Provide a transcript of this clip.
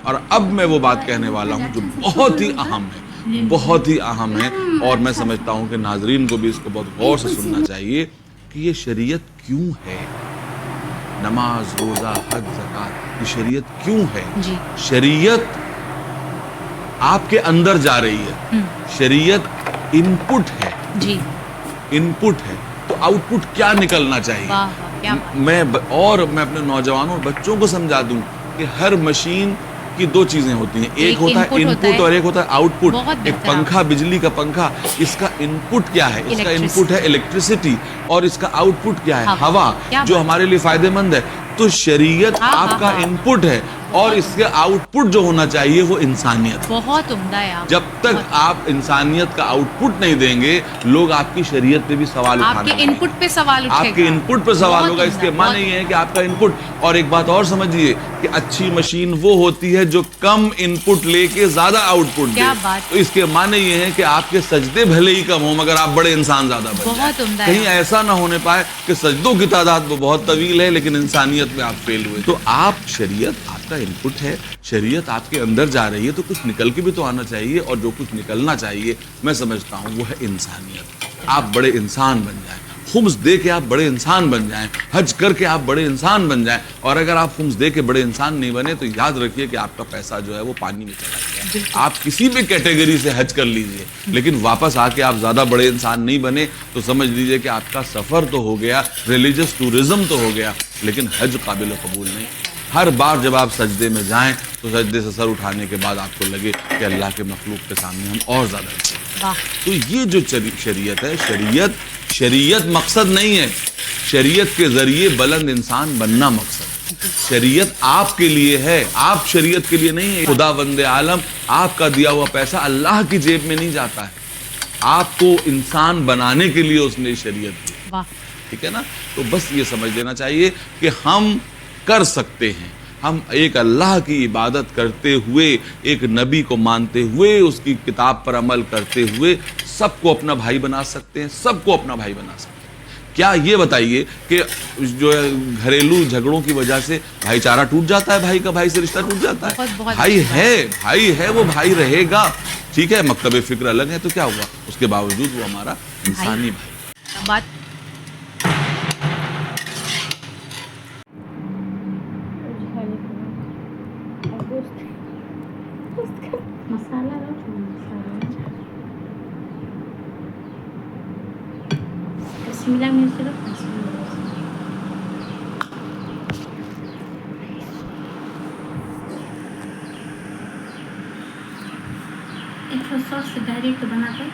और अब मैं वो बात कहने वाला हूँ जो बहुत ही अहम है, बहुत ही अहम है, और मैं समझता हूँ कि नाजरीन को भी इसको बहुत गौर से सुनना चाहिए कि ये शरीयत क्यों है। नमाज, रोजा, हज, ज़कात, ये शरीयत क्यों है? जी। शरीयत आपके अंदर जा रही है, शरीयत इनपुट है, जी। इनपुट है, तो आउटपुट क्या निकलना चाहिए? वाह वाह, क्या बात। मैं अपने नौजवानों और बच्चों को समझा दूं कि हर मशीन की दो चीजें होती हैं, एक होता है इनपुट और एक होता है आउटपुट। बहुत एक पंखा, बिजली का पंखा, इसका इनपुट क्या है? इसका इनपुट है इलेक्ट्रिसिटी, और इसका आउटपुट क्या है? हवा, जो हमारे लिए फायदेमंद है। तो शरीयत आपका इनपुट है और इसके आउटपुट जो होना चाहिए वो इंसानियत। बहुत उम्दा है आप। जब तक आप इंसानियत का आउटपुट नहीं देंगे, लोग आपकी शरीयत पे भी सवाल उठाएंगे, आपके इनपुट पे सवाल उठेगा, आपके इनपुट पे सवाल होगा। इसके माने ये है कि आपका इनपुट। और एक बात और समझिए कि अच्छी मशीन वो होती है जो कम इनपुट लेके ज्यादा आउटपुट दे। तो इसके माने ये है कि आपके सजदे भले ही कम हो मगर आप बड़े इंसान ज्यादा बन जाएं। कहीं ऐसा ना होने पाए कि सजदों की तादाद वो बहुत तवील है लेकिन इंसानियत में आप फेल हुए। तो आप, शरीयत आपका इनपुट है, शरीयत आपके अंदर जा रही है तो कुछ निकल के भी तो आना चाहिए, और जो कुछ निकलना चाहिए मैं समझता हूँ वो है इंसानियत। आप बड़े इंसान बन जाएं, खुम्स दे के आप बड़े इंसान बन जाएं, हज करके आप बड़े इंसान बन जाएं। और अगर आप खुम्स दे के बड़े इंसान नहीं बने तो याद रखिए कि आपका पैसा जो है वो पानी में चला गया। आप किसी भी कैटेगरी से हज कर लीजिए लेकिन वापस आके आप ज्यादा बड़े इंसान नहीं बने तो समझ लीजिए कि आपका सफर तो हो गया, रिलीजियस टूरिज्म तो हो गया, लेकिन हज काबिल कबूल नहीं। हर बार जब आप सजदे में जाएं तो सजदे से सर उठाने के बाद आपको लगे कि अल्लाह के मखलूक के सामने हम और ज्यादा। तो ये जो शरीयत है, शरीयत मकसद नहीं है, शरीयत के जरिए बुलंद इंसान बनना मकसद। शरीयत आपके लिए है, आप शरीयत के लिए नहीं है। खुदा वंदे आलम, आपका दिया हुआ पैसा अल्लाह की जेब में नहीं जाता है, आपको इंसान बनाने के लिए उसने शरीयत दी। ठीक है ना? तो बस ये समझ लेना चाहिए कि हम कर सकते हैं, हम एक अल्लाह की इबादत करते हुए, एक नबी को मानते हुए, उसकी किताब पर अमल करते हुए सबको अपना भाई बना सकते हैं, सबको अपना भाई बना सकते हैं। क्या ये बताइए कि जो घरेलू झगड़ों की वजह से भाईचारा टूट जाता है, भाई का भाई से रिश्ता टूट जाता है? भाई है वो भाई रहेगा, ठीक है, मकतब फिक्र अलग है तो क्या हुआ, उसके बावजूद वो हमारा इंसानी भाई। बात मसाला शिमला मिर्च एक सॉस से डायरेक्ट बनाकर